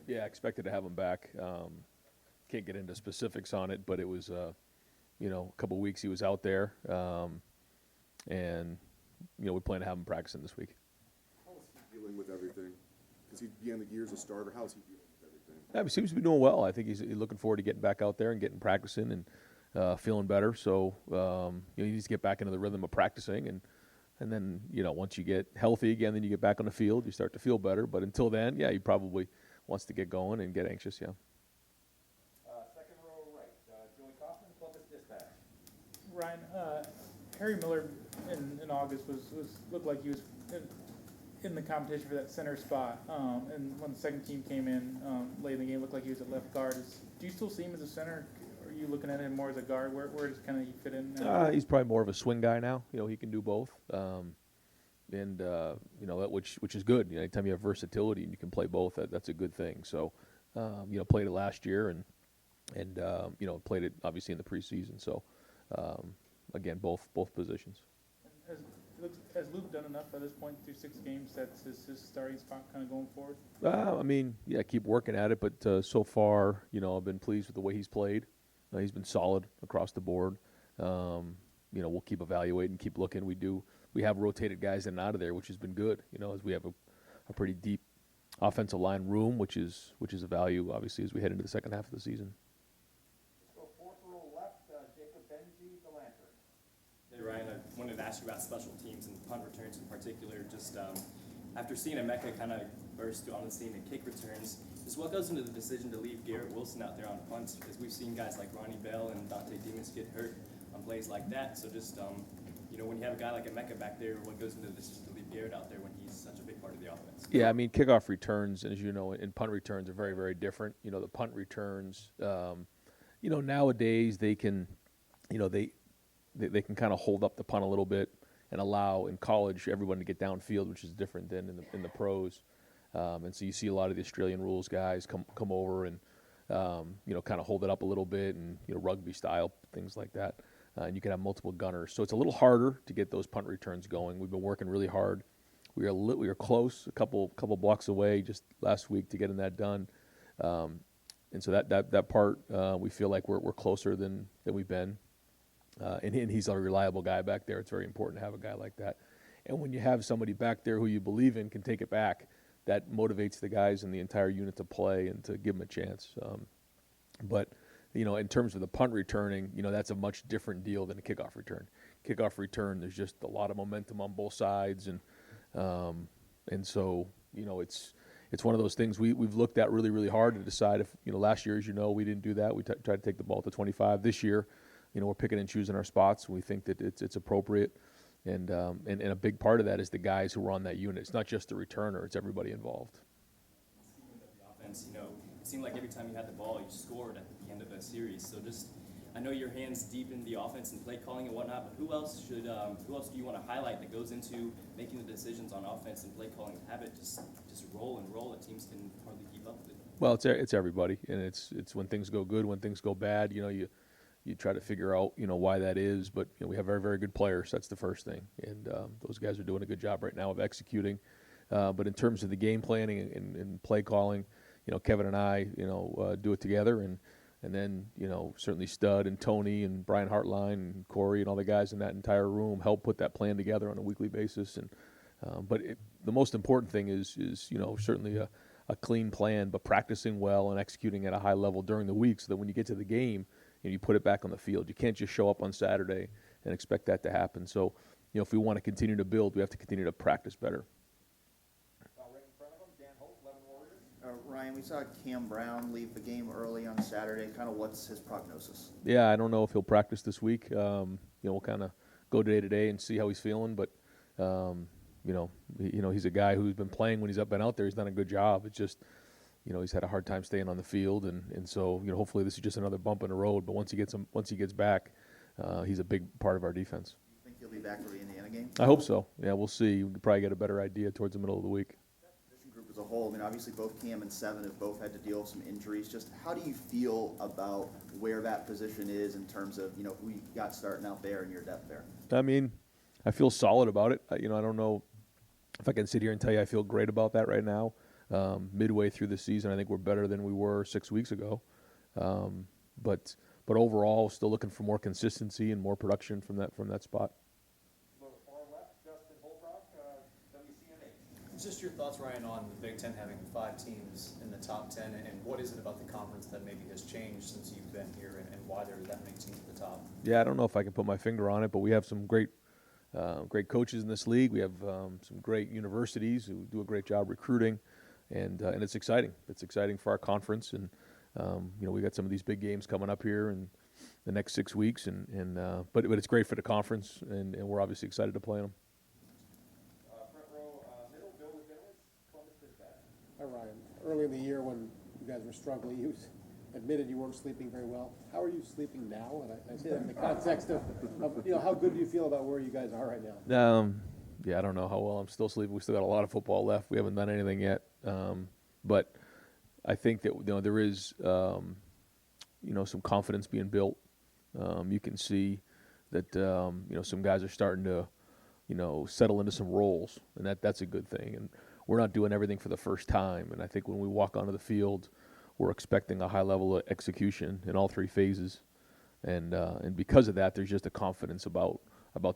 Yeah, expected to have him back. Can't get into specifics on it, but it was, a couple of weeks he was out there, and we plan to have him practicing this week. How is he dealing with everything? Because he began the year as a starter. How is he dealing with everything? Yeah, he seems to be doing well. I think he's looking forward to getting back out there and getting practicing and feeling better. So he needs to get back into the rhythm of practicing, and then once you get healthy again, then you get back on the field, you start to feel better. But until then, yeah, he probably wants to get going and get anxious. Yeah. Second row right, Joey Kaufman, Columbus Dispatch. Ryan, Harry Miller in August looked like he was in the competition for that center spot. And when the second team came in late in the game, looked like he was at left guard. Do you still see him as a center? Are you looking at him more as a guard? Where does kind of he fit in now? He's probably more of a swing guy now. He can do both, and which is good. Anytime you have versatility and you can play both, that's a good thing. So, played it last year and played it obviously in the preseason. So, again, both positions. Has Luke done enough at this point through 6 games that's his starting spot kind of going forward? Keep working at it, but so far, I've been pleased with the way he's played. He's been solid across the board. We'll keep evaluating, keep looking. We have rotated guys in and out of there, which has been good. As we have a pretty deep offensive line room, which is a value obviously as we head into the second half of the season. Let's go fourth row left, Jacob Benji, the Lantern. Hey Ryan, I wanted to ask you about special teams and punt returns in particular. Just after seeing Emeka kind of burst on the scene and kick returns, just what goes into the decision to leave Garrett Wilson out there on punts? Because we've seen guys like Ronnie Bell and Dante Demas get hurt on plays like that. So just when you have a guy like Emeka back there, what goes into the decision to leave Garrett out there when he's such a big part of the offense? Yeah, kickoff returns, as you know, and punt returns are very, very different. The punt returns, nowadays they can, they can kind of hold up the punt a little bit and allow in college everyone to get downfield, which is different than in the pros. And so you see a lot of the Australian rules guys come over and kind of hold it up a little bit and rugby style things like that. And you can have multiple gunners, so it's a little harder to get those punt returns going. We've been working really hard. We are close, a couple blocks away just last week to getting that done. And so that part we feel like we're closer than we've been. And he's a reliable guy back there. It's very important to have a guy like that. And when you have somebody back there who you believe in can take it back, that motivates the guys in the entire unit to play and to give them a chance. But in terms of the punt returning, that's a much different deal than a kickoff return. Kickoff return, there's just a lot of momentum on both sides, and so it's one of those things we've looked at really, really hard to decide if last year, as we didn't do that. We tried to take the ball to 25. This year, we're picking and choosing our spots, and we think that it's appropriate. And a big part of that is the guys who are on that unit. It's not just the returner; it's everybody involved. Speaking of the offense, it seemed like every time you had the ball, you scored at the end of a series. So I know your hands deep in the offense and play calling and whatnot, but who else do you want to highlight that goes into making the decisions on offense and play calling and have it just roll and roll that teams can hardly keep up with it? Well, it's everybody, and it's when things go good, when things go bad. You try to figure out why that is, but we have very, very good players. That's the first thing, and those guys are doing a good job right now of executing. But in terms of the game planning and play calling, Kevin and I do it together, and then certainly Stud and Tony and Brian Hartline and Corey and all the guys in that entire room help put that plan together on a weekly basis. And but the most important thing is certainly a clean plan, but practicing well and executing at a high level during the week, so that when you get to the game, you put it back on the field. You can't just show up on Saturday and expect that to happen. So, if we want to continue to build, we have to continue to practice better. Right in front of him, Dan Holt, 11 Warriors. Ryan, we saw Cam Brown leave the game early on Saturday. Kind of what's his prognosis? Yeah, I don't know if he'll practice this week. We'll kind of go day to day and see how he's feeling. But, he's a guy who's been playing when he's been out there. He's done a good job. It's just, he's had a hard time staying on the field, and so hopefully this is just another bump in the road. But once he gets back, he's a big part of our defense. You think he'll be back for the Indiana game? I hope so. Yeah, we'll see. We could probably get a better idea towards the middle of the week. Position group as a whole. Obviously both Cam and Seven have both had to deal with some injuries. Just how do you feel about where that position is in terms of who you got starting out there and your depth there? I feel solid about it. I don't know if I can sit here and tell you I feel great about that right now. midway through the season, I think we're better than we were 6 weeks ago. But overall, still looking for more consistency and more production from that spot. A little far left, Justin Holbrook, WCNH. Just your thoughts, Ryan, on the Big Ten having 5 teams in the top 10, and what is it about the conference that maybe has changed since you've been here, and why there are that many teams at the top? Yeah, I don't know if I can put my finger on it, but we have some great coaches in this league. We have some great universities who do a great job recruiting, and it's exciting. It's exciting for our conference, and we got some of these big games coming up here in the next 6 weeks, but it's great for the conference, and we're obviously excited to play them. Front row, middle, Bill McGinnis, Columbus Dispatch. Hi, Ryan. Early in the year when you guys were struggling, you admitted you weren't sleeping very well. How are you sleeping now? And I say that in the context of how good do you feel about where you guys are right now? Yeah, I don't know how well I'm still sleeping. We still got a lot of football left. We haven't done anything yet, but I think that there is some confidence being built. You can see that some guys are starting to settle into some roles, and that's a good thing. And we're not doing everything for the first time. And I think when we walk onto the field, we're expecting a high level of execution in all 3 phases, and because of that, there's just a confidence about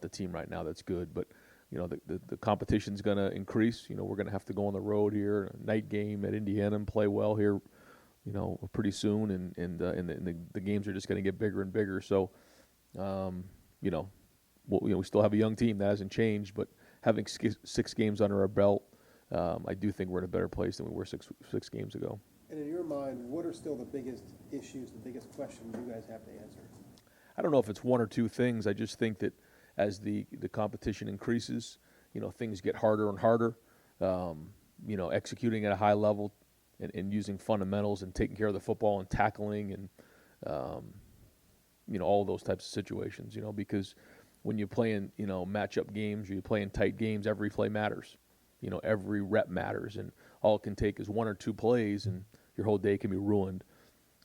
the team right now that's good. But the competition's going to increase. We're going to have to go on the road here, a night game at Indiana, and play well here, pretty soon, and the games are just going to get bigger and bigger. So, we still have a young team that hasn't changed, but having 6 games under our belt, I do think we're in a better place than we were six games ago. And in your mind, what are still the biggest issues, the biggest questions you guys have to answer? I don't know if it's 1 or 2 things. I just think that as the competition increases, things get harder and harder. Executing at a high level and using fundamentals and taking care of the football and tackling and all those types of situations. Because when you play in matchup games, you play in tight games, every play matters. Every rep matters, and all it can take is 1 or 2 plays, and your whole day can be ruined.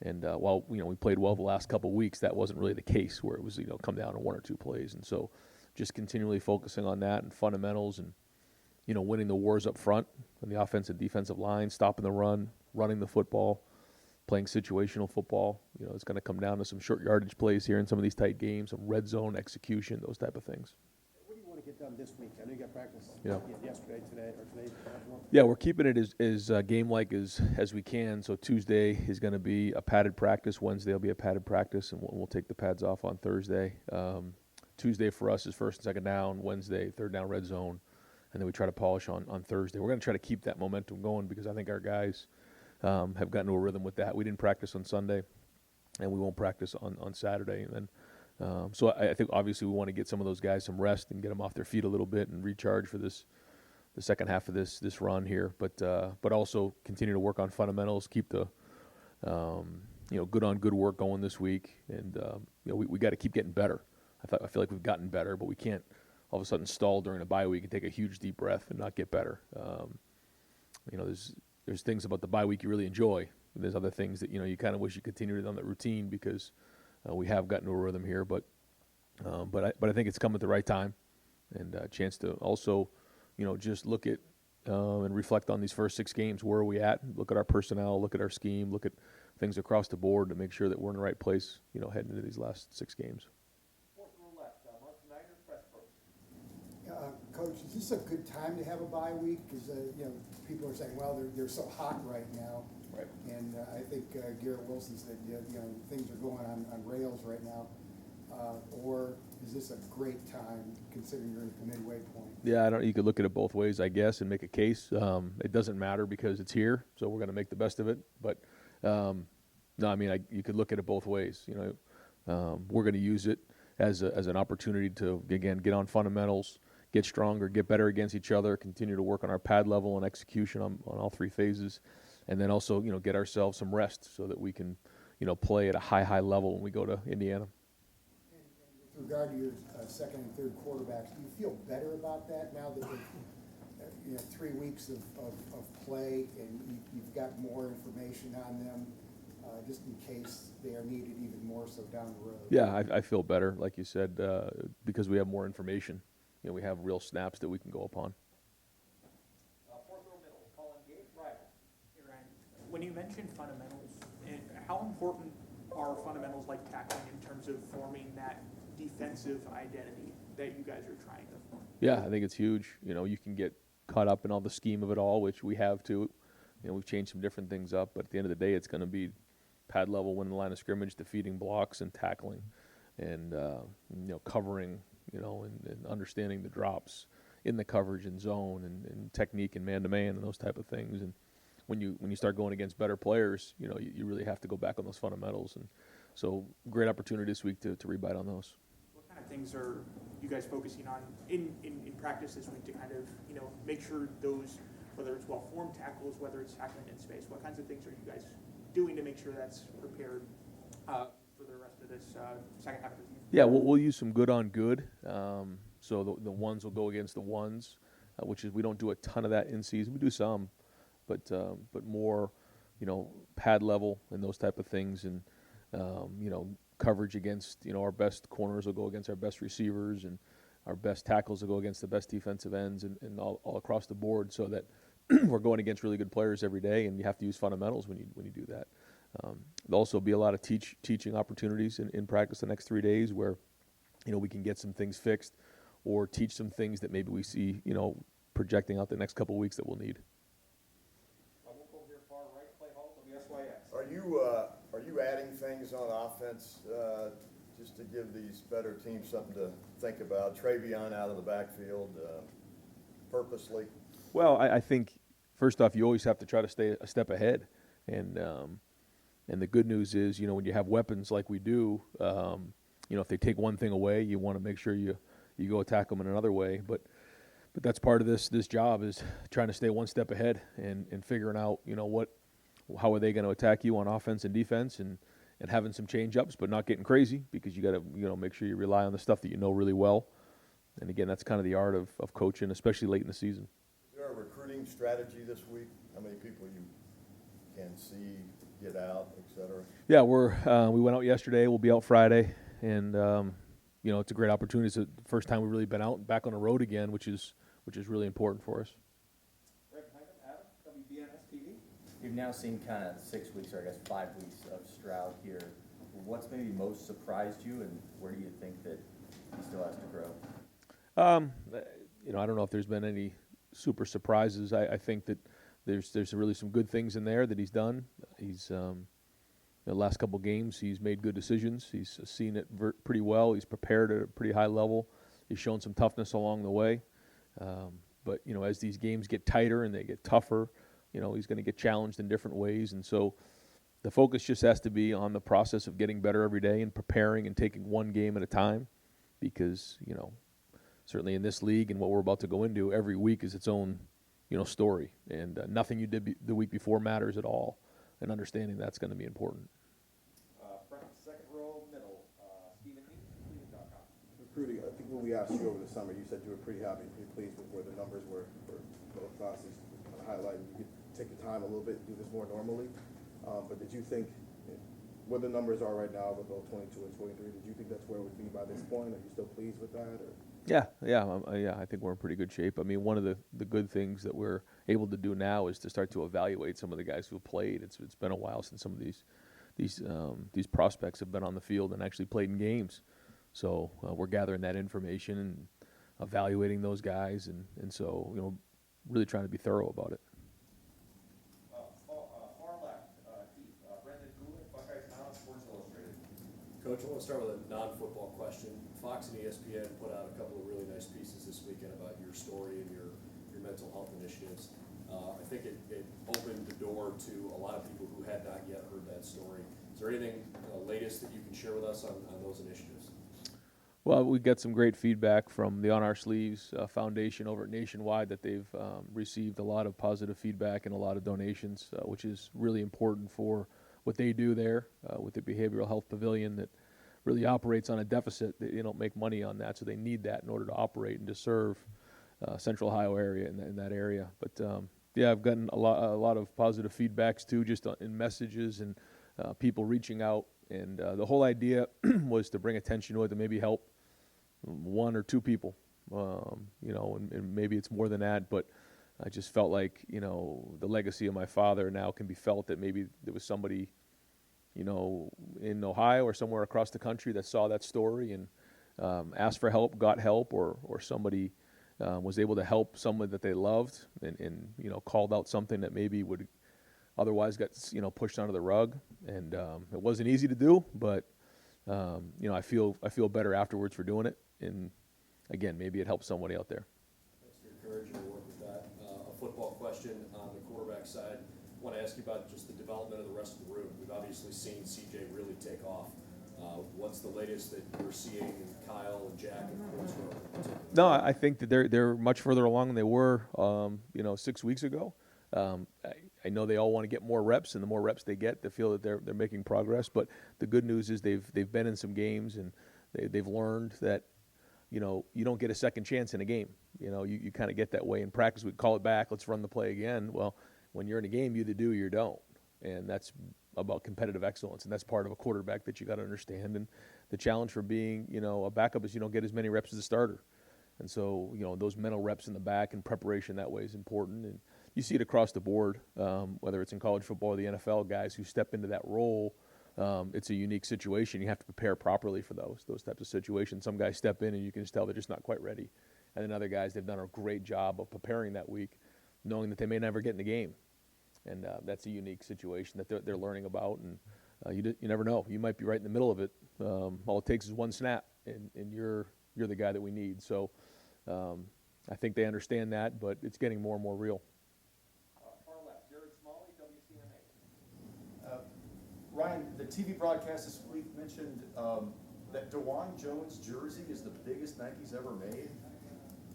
And while we played well the last couple of weeks, that wasn't really the case where it was come down to 1 or 2 plays. And so, just continually focusing on that and fundamentals, and winning the wars up front on the offensive defensive line, stopping the run, running the football, playing situational football. It's going to come down to some short yardage plays here in some of these tight games, some red zone execution, those type of things. What do you want to get done this week? I know you got practice yesterday, today. Yeah, we're keeping it as game-like as we can. So Tuesday is going to be a padded practice. Wednesday will be a padded practice, and we'll take the pads off on Thursday. Tuesday for us is first and second down. Wednesday, third down red zone. And then we try to polish on Thursday. We're going to try to keep that momentum going because I think our guys have gotten to a rhythm with that. We didn't practice on Sunday, and we won't practice on Saturday. And then, so I think obviously we want to get some of those guys some rest and get them off their feet a little bit and recharge for the second half of this run here. But also continue to work on fundamentals, keep the good on good work going this week, and we got to keep getting better. I feel like we've gotten better, but we can't all of a sudden stall during a bye week and take a huge deep breath and not get better. There's things about the bye week you really enjoy. There's other things that you kind of wish you continued on that routine because we have gotten to a rhythm here. But I think it's come at the right time, and a chance to also just look at and reflect on these first 6 games. Where are we at? Look at our personnel, look at our scheme, look at things across the board to make sure that we're in the right place. Heading into these last 6 games. Fourth row left, Mark Snyder, Press Post. Coach, is this a good time to have a bye week? Because people are saying, well, they're so hot right now. Right. And I think Garrett Wilson said, things are going on rails right now. Or is this a great time considering you're at the midway point? Yeah, you could look at it both ways, I guess, and make a case. It doesn't matter because it's here, so we're going to make the best of it. But no, I mean, you could look at it both ways. We're going to use it as an opportunity to again get on fundamentals, get stronger, get better against each other, continue to work on our pad level and execution on all 3 phases, and then also get ourselves some rest so that we can play at a high level when we go to Indiana. With regard to your second and third quarterbacks, do you feel better about that now that 3 weeks of play and you've got more information on them, just in case they are needed even more so down the road? Yeah, I feel better, like you said, because we have more information. We have real snaps that we can go upon. Fourth row middle, Colin Gate, Rival. when you mentioned fundamentals, how important are fundamentals like tackling in terms of forming that defensive identity that you guys are trying to form? Yeah, I think it's huge. You can get caught up in all the scheme of it all, which we have too. We've changed some different things up, but at the end of the day, it's going to be pad level, winning the line of scrimmage, defeating blocks, and tackling, and covering, and understanding the drops in the coverage and zone, and technique and man to man and those type of things. And when you start going against better players, you really have to go back on those fundamentals. And so, great opportunity this week to rebite on those. What kind of things are you guys focusing on in practice this week to kind of make sure those, whether it's well-formed tackles, whether it's tackling in space, what kinds of things are you guys doing to make sure that's prepared for the rest of this second half of the season? Yeah, we'll use some good on good. So the ones will go against the ones, which is we don't do a ton of that in season. We do some, but more, pad level and those type of things, and coverage against our best corners will go against our best receivers, and our best tackles will go against the best defensive ends, and all across the board, so that we're going against really good players every day, and you have to use fundamentals when you do that. There'll also be a lot of teaching opportunities in practice the next 3 days where we can get some things fixed or teach some things that maybe we see projecting out the next couple of weeks that we'll need. Are you adding things on offense just to give these better teams something to think about? Travion out of the backfield purposely? Well, I think first off, you always have to try to stay a step ahead, and the good news is, when you have weapons like we do, if they take one thing away, you want to make sure you go attack them in another way. But that's part of this job, is trying to stay one step ahead and figuring out, how are they going to attack you on offense and defense, and having some change ups, but not getting crazy, because you got to make sure you rely on the stuff that you know really well. And again, that's kind of the art of coaching, especially late in the season. Is there a recruiting strategy this week? How many people you can see get out, et cetera? Yeah, we went out yesterday. We'll be out Friday, and it's a great opportunity. It's the first time we've really been out and back on the road again, which is really important for us. You've now seen kind of 6 weeks, or I guess 5 weeks of Stroud here. What's maybe most surprised you, and where do you think that he still has to grow? I don't know if there's been any super surprises. I think that there's really some good things in there that he's done. He's the last couple games, he's made good decisions. He's seen it pretty well. He's prepared at a pretty high level. He's shown some toughness along the way. But as these games get tighter and they get tougher, he's going to get challenged in different ways. And so the focus just has to be on the process of getting better every day and preparing and taking one game at a time, because, certainly in this league and what we're about to go into, every week is its own, story. And nothing you did the week before matters at all. And understanding that's going to be important. Front, second row, middle, Stephen Heath, Cleveland.com. Recruiting, I think when we asked you over the summer, you said you were pretty happy, pretty pleased with where the numbers were for both classes. Kind of highlighting, you could take your time a little bit and do this more normally. But did you think, where the numbers are right now with both 22 and 23, did you think that's where it would be by this point? Are you still pleased with that? Or? Yeah, I think we're in pretty good shape. I mean, one of the good things that we're able to do now is to start to evaluate some of the guys who have played. It's been a while since some of these prospects have been on the field and actually played in games. So we're gathering that information and evaluating those guys, and so really trying to be thorough about it. Far left, Heath, Brendan Gould, Buckeyes Now, Sports Illustrated. Coach, I want to start with a non-football question. Fox and ESPN put out a couple of really nice pieces this weekend about your story and your mental health initiatives. I think it opened the door to a lot of people who had not yet heard that story. Is there anything latest that you can share with us on those initiatives? Well, we got some great feedback from the On Our Sleeves Foundation over at Nationwide, that they've received a lot of positive feedback and a lot of donations, which is really important for what they do there with the Behavioral Health Pavilion, that really operates on a deficit. They don't make money on that, so they need that in order to operate and to serve Central Ohio area in that area. But yeah, I've gotten a lot of positive feedbacks too, just in messages and people reaching out. And the whole idea was to bring attention to it, to maybe help one or two people, and maybe it's more than that. But I just felt like, you know, the legacy of my father now can be felt, that maybe there was somebody, you know, in Ohio or somewhere across the country that saw that story and asked for help, got help, or somebody was able to help someone that they loved and you know, called out something that maybe would otherwise got, you know, pushed under the rug. And it wasn't easy to do, but you know, I feel better afterwards for doing it. And again, maybe it helps somebody out there. That's encouraging to work with that. A football question on the quarterback side. I want to ask you about just the development of the rest of the room. We've obviously seen CJ really take off. What's the latest that you're seeing in Kyle and Jack and Quinnsborough in particular? No, I think that they're much further along than they were, you know, 6 weeks ago. I know they all want to get more reps, and the more reps they get, they feel that they're making progress. But the good news is they've been in some games, and they've learned that, you know, you don't get a second chance in a game. You know, you kind of get that way in practice. We call it back, let's run the play again. Well, when you're in a game, you either do or you don't, and that's about competitive excellence, and that's part of a quarterback that you got to understand. And the challenge for being, you know, a backup is you don't get as many reps as a starter. And so, you know, those mental reps in the back and preparation that way is important. And you see it across the board, whether it's in college football or the NFL, guys who step into that role. It's a unique situation. You have to prepare properly for those types of situations. Some guys step in and you can just tell they're just not quite ready. And then other guys, they've done a great job of preparing that week, knowing that they may never get in the game. And that's a unique situation that they're learning about. And you never know. You might be right in the middle of it. All it takes is one snap, and you're the guy that we need. So I think they understand that, but it's getting more and more real. Far left, Jared Smalley, WCMA. Ryan, the TV broadcast this week mentioned that DeJuan Jones' jersey is the biggest Nike's ever made.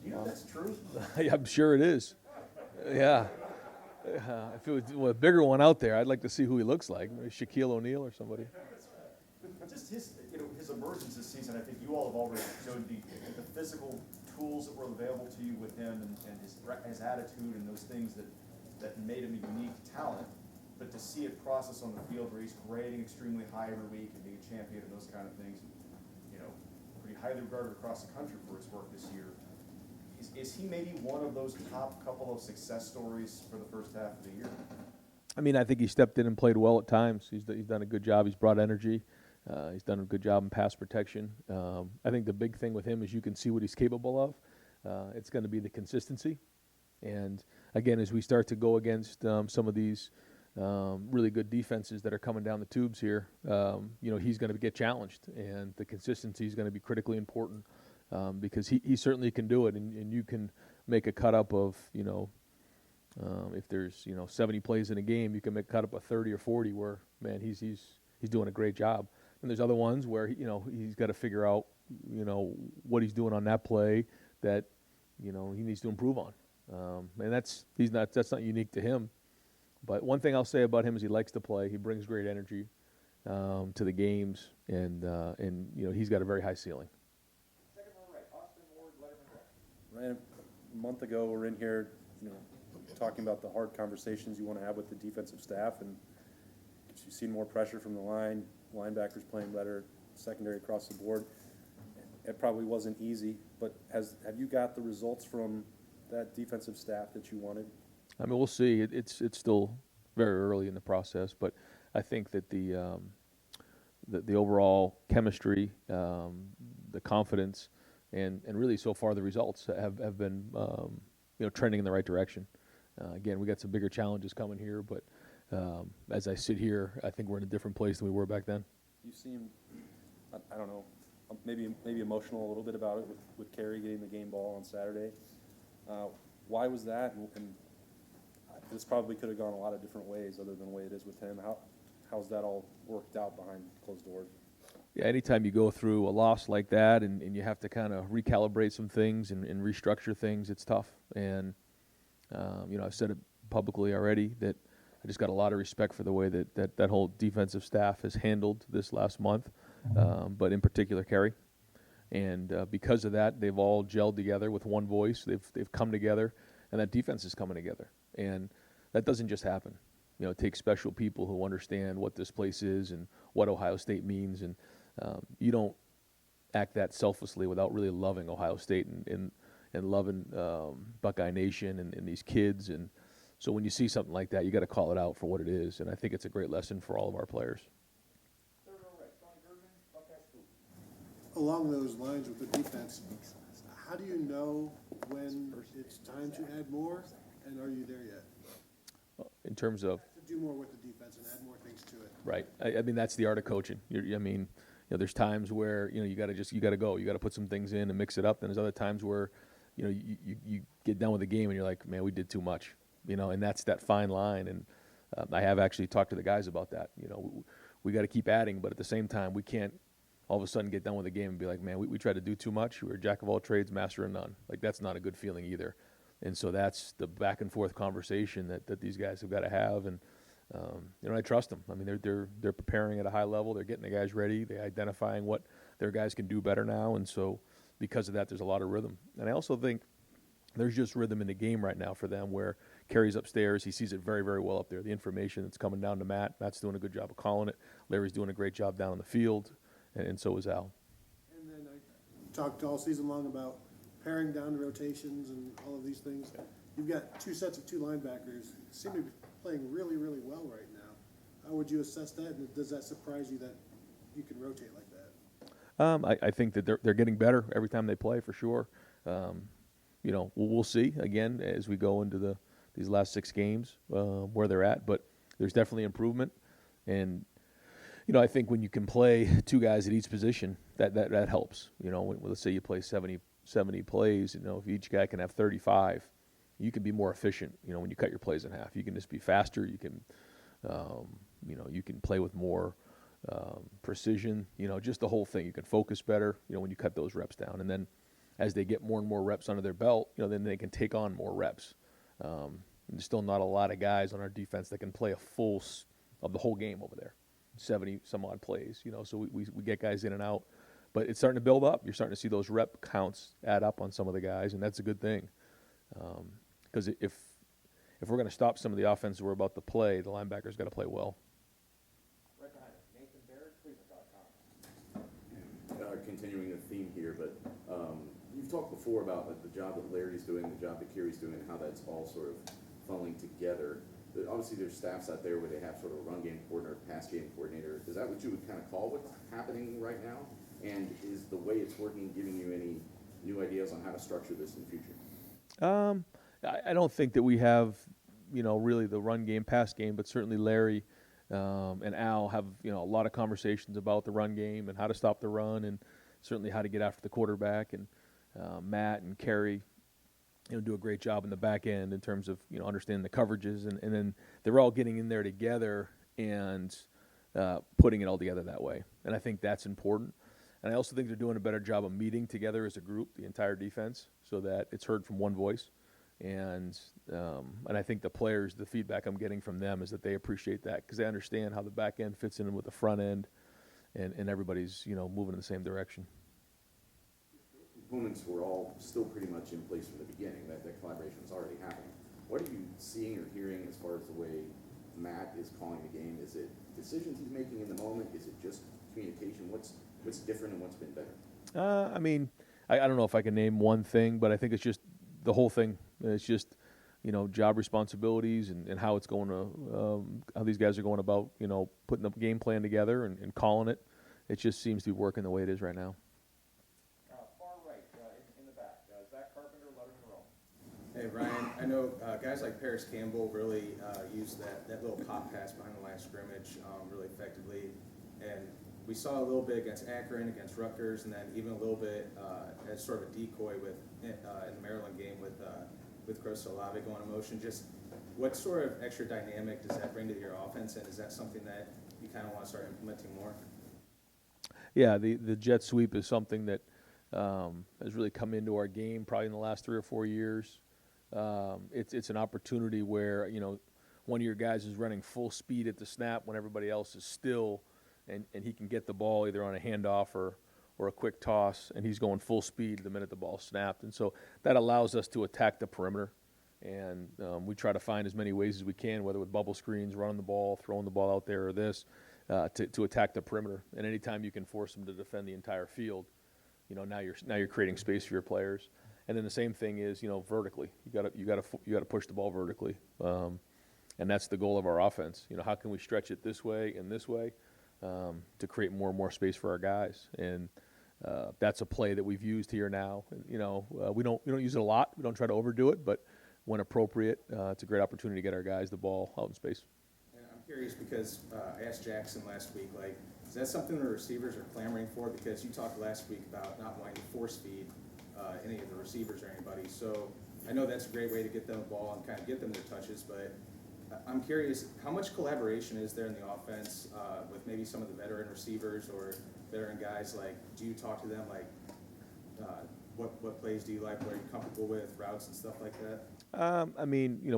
Do you know if that's true? I'm sure it is. Yeah. If it was a bigger one out there, I'd like to see who he looks like. Maybe Shaquille O'Neal or somebody. Just his emergence this season, I think you all have already showed the physical tools that were available to you with him and his attitude and those things that made him a unique talent. But to see it process on the field where he's grading extremely high every week and being a champion and those kind of things, you know, pretty highly regarded across the country for his work this year. Is he maybe one of those top couple of success stories for the first half of the year? I mean, I think he stepped in and played well at times. He's done a good job. He's brought energy. He's done a good job in pass protection. I think the big thing with him is you can see what he's capable of. It's going to be the consistency. And, again, as we start to go against some of these really good defenses that are coming down the tubes here, you know, he's going to get challenged. And the consistency is going to be critically important because he certainly can do it. And you can make a cut up of, you know, if there's, you know, 70 plays in a game, you can make a cut up of 30 or 40 where, man, he's doing a great job. And there's other ones where, you know, he's got to figure out, you know, what he's doing on that play that, you know, he needs to improve on. And that's not unique to him. But one thing I'll say about him is he likes to play. He brings great energy to the games, and you know, he's got a very high ceiling. Second row right, Austin Ward, Letterman Row. Ryan, a month ago, we're in here, you know, talking about the hard conversations you want to have with the defensive staff, and you've seen more pressure from the line, linebackers playing better, secondary across the board. It probably wasn't easy, but have you got the results from that defensive staff that you wanted? I mean, we'll see. It's still very early in the process, but I think that the overall chemistry, the confidence, and really so far the results have been you know, trending in the right direction. Again, we got some bigger challenges coming here, but as I sit here, I think we're in a different place than we were back then. You seem, I don't know, maybe emotional a little bit about it with Kerry getting the game ball on Saturday. Why was that? And this probably could have gone a lot of different ways other than the way it is with him. How's that all worked out behind closed doors? Yeah, anytime you go through a loss like that and you have to kind of recalibrate some things and restructure things, it's tough. And, you know, I've said it publicly already that I just got a lot of respect for the way that whole defensive staff has handled this last month, but in particular Kerry. And because of that, they've all gelled together with one voice. They've come together, and that defense is coming together. And that doesn't just happen. You know, it takes special people who understand what this place is and what Ohio State means. And you don't act that selflessly without really loving Ohio State. And and loving Buckeye Nation and these kids. And so when you see something like that, you got to call it out for what it is. And I think it's a great lesson for all of our players. Third row right, Tony Bergman, Buckeye Scoop. Along those lines with the defense, how do you know when it's time to add more, and are you there yet? In terms of, To do more with the defense and add more things to it. right. I mean, that's the art of coaching. I mean, there's times where, you got to go. You got to put some things in and mix it up. Then there's other times where, you get done with the game and you're like, man, we did too much. And that's that fine line. And I have actually talked to the guys about that. We got to keep adding, but at the same time, we can't all of a sudden get done with the game and be like, man, we tried to do too much. We're jack of all trades, master of none. Like, that's not a good feeling either. And so that's the back and forth conversation that these guys have got to have. And, I trust them. I mean, they're preparing at a high level. They're getting the guys ready. They're identifying what their guys can do better now. And so because of that, there's a lot of rhythm. And I also think there's just rhythm in the game right now for them where Kerry's upstairs. He sees it very, very well up there. The information that's coming down to Matt. Matt's doing a good job of calling it. Larry's doing a great job down on the field. And so is Al. And then I talked all season long about paring down rotations and all of these things. You've got two sets of two linebackers, seem to be playing really, really well right now. How would you assess that, and does that surprise you that you can rotate like that? I think that they're getting better every time they play, for sure. We'll see again as we go into these last 6 games where they're at, but there's definitely improvement. And I think when you can play 2 guys at each position, that helps. Let's say you play 70 plays. If each guy can have 35, you can be more efficient. When you cut your plays in half, you can just be faster. You can, you can play with more precision. Just the whole thing. You can focus better. When you cut those reps down, and then as they get more and more reps under their belt, then they can take on more reps. There's still not a lot of guys on our defense that can play a full of the whole game over there, 70 some odd plays. So we get guys in and out, but it's starting to build up. You're starting to see those rep counts add up on some of the guys, and that's a good thing. Because if we're going to stop some of the offense we're about to play, the linebackers got to play well. Right behind it, Nathan Barrett, Cleveland.com. Continuing the theme here, but you've talked before about the job that Larry's doing, the job that Kerry's doing, and how that's all sort of funneling together. But obviously, there's staffs out there where they have sort of a run game coordinator, pass game coordinator. Is that what you would kind of call what's happening right now? And is the way it's working giving you any new ideas on how to structure this in the future? I don't think that we have, really the run game, pass game, but certainly Larry and Al have, a lot of conversations about the run game and how to stop the run, and certainly how to get after the quarterback. And Matt and Kerry, do a great job in the back end in terms of, understanding the coverages, and then they're all getting in there together and putting it all together that way. And I think that's important. And I also think they're doing a better job of meeting together as a group, the entire defense, so that it's heard from one voice. And I think the players, the feedback I'm getting from them is that they appreciate that because they understand how the back end fits in with the front end, and everybody's, moving in the same direction. Components were all still pretty much in place from the beginning. That collaboration was already happening. What are you seeing or hearing as far as the way Matt is calling the game? Is it decisions he's making in the moment? Is it just communication? What's different and what's been better? I mean, I don't know if I can name one thing, but I think it's just the whole thing. It's just, job responsibilities and how it's going to, how these guys are going about, putting the game plan together and calling it. It just seems to be working the way it is right now. Far right, in the back, Zach Carpenter, Letterman Row. Hey, Ryan, I know guys like Paris Campbell really use that little pop pass behind the line of scrimmage really effectively. And we saw a little bit against Akron, against Rutgers, and then even a little bit as sort of a decoy in the Maryland game with Gross Olave going in motion. Just what sort of extra dynamic does that bring to your offense, and is that something that you kind of want to start implementing more? Yeah, the jet sweep is something that has really come into our game probably in the last 3 or 4 years. It's an opportunity where, one of your guys is running full speed at the snap when everybody else is still, and he can get the ball either on a handoff or a quick toss, and he's going full speed the minute the ball's snapped. And so that allows us to attack the perimeter. And we try to find as many ways as we can, whether with bubble screens, running the ball, throwing the ball out there, or this, to attack the perimeter. And anytime you can force them to defend the entire field, now you're creating space for your players. And then the same thing is, vertically. You gotta push the ball vertically. And that's the goal of our offense. How can we stretch it this way and this way to create more and more space for our guys? And that's a play that we've used here now. We don't use it a lot. We don't try to overdo it, but when appropriate, it's a great opportunity to get our guys the ball out in space. And I'm curious because I asked Jackson last week, is that something the receivers are clamoring for? Because you talked last week about not wanting to force feed any of the receivers or anybody. So I know that's a great way to get them the ball and kind of get them their touches, but I'm curious, how much collaboration is there in the offense with maybe some of the veteran receivers or veteran guys? Do you talk to them what plays do you like, what are you comfortable with, routes and stuff like that?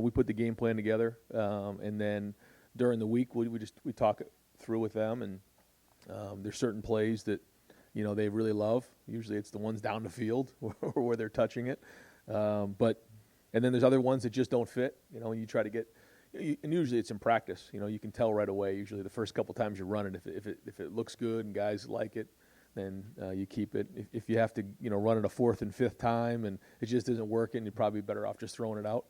We put the game plan together, and then during the week we talk it through with them, and there's certain plays that they really love. Usually it's the ones down the field or where they're touching it, and then there's other ones that just don't fit. And you try to get. And usually it's in practice. You can tell right away. Usually the first couple times you run it, if it looks good and guys like it, then you keep it. If you have to run it a fourth and fifth time and it just isn't working, you're probably better off just throwing it out.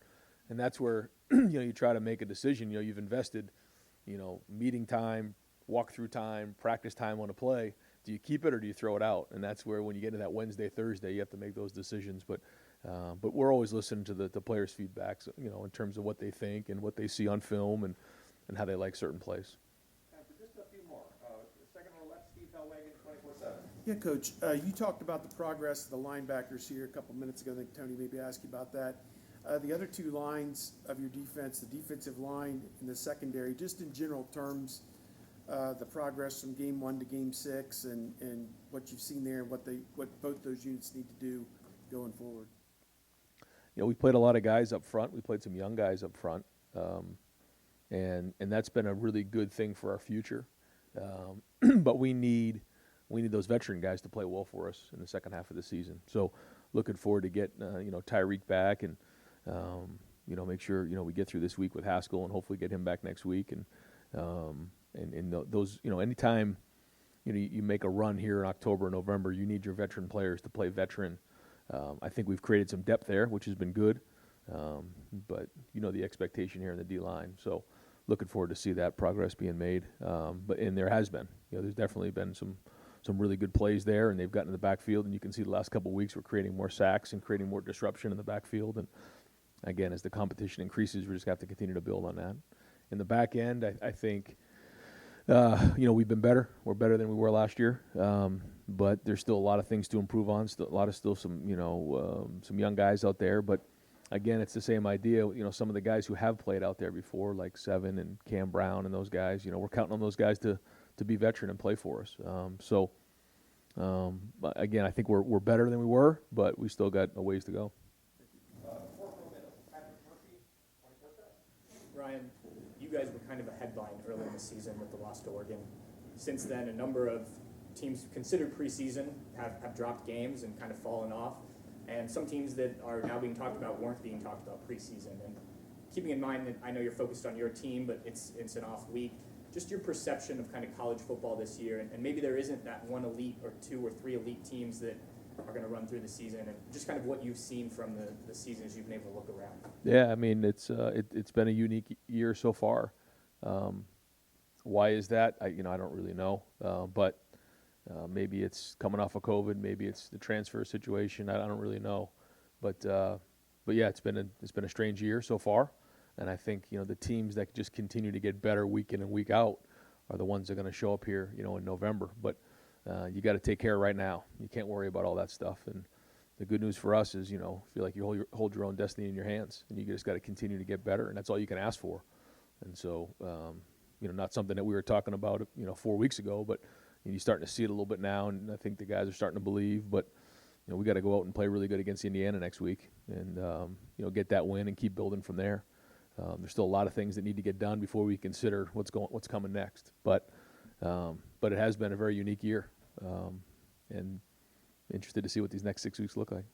And that's where you try to make a decision. You've invested meeting time, walkthrough time, practice time on a play. Do you keep it or do you throw it out? And that's where when you get into that Wednesday, Thursday, you have to make those decisions. But we're always listening to the players' feedbacks, in terms of what they think and what they see on film and how they like certain plays. Time for just a few more. Second row left, Steve Hellwagon, 24/7. Yeah, Coach, you talked about the progress of the linebackers here a couple minutes ago. I think Tony maybe asked you about that. The other two lines of your defense, the defensive line and the secondary, just in general terms, the progress from game 1 to game 6 and what you've seen there and what both those units need to do going forward. We played a lot of guys up front. We played some young guys up front, and that's been a really good thing for our future. But we need those veteran guys to play well for us in the second half of the season. So looking forward to get Tyreek back and make sure we get through this week with Haskell and hopefully get him back next week. And those anytime you make a run here in October, November, you need your veteran players to play veteran. I think we've created some depth there, which has been good. But the expectation here in the D-line. So looking forward to see that progress being made. And there has been. There's definitely been some really good plays there, and they've gotten in the backfield. And you can see the last couple of weeks we're creating more sacks and creating more disruption in the backfield. And again, as the competition increases, we just have to continue to build on that. In the back end, I think, we've been better. We're better than we were last year. But there's still a lot of things to improve on. Still some young guys out there. But again, it's the same idea. Some of the guys who have played out there before, like Seven and Cam Brown and those guys. We're counting on those guys to be veteran and play for us. But again, I think we're better than we were, but we still got a ways to go. Ryan, you guys were kind of a headline early in the season with the loss to Oregon. Since then, a number of teams considered preseason have dropped games and kind of fallen off. And some teams that are now being talked about weren't being talked about preseason. And keeping in mind that I know you're focused on your team, but it's an off week, just your perception of kind of college football this year, and maybe there isn't that one elite or two or three elite teams that are going to run through the season, and just kind of what you've seen from the season as you've been able to look around. Yeah, I mean, it's been a unique year so far. Why is that? I don't really know, but maybe it's coming off of COVID, maybe it's the transfer situation. I don't really know, but yeah, it's been a strange year so far, and I think the teams that just continue to get better week in and week out are the ones that are going to show up here, in November. But you got to take care right now. You can't worry about all that stuff. And the good news for us is, feel like you hold your own destiny in your hands, and you just got to continue to get better, and that's all you can ask for. And so, not something that we were talking about, 4 weeks ago, but you're starting to see it a little bit now, and I think the guys are starting to believe. But we got to go out and play really good against Indiana next week, and get that win and keep building from there. There's still a lot of things that need to get done before we consider what's coming next. But it has been a very unique year, and interested to see what these next 6 weeks look like.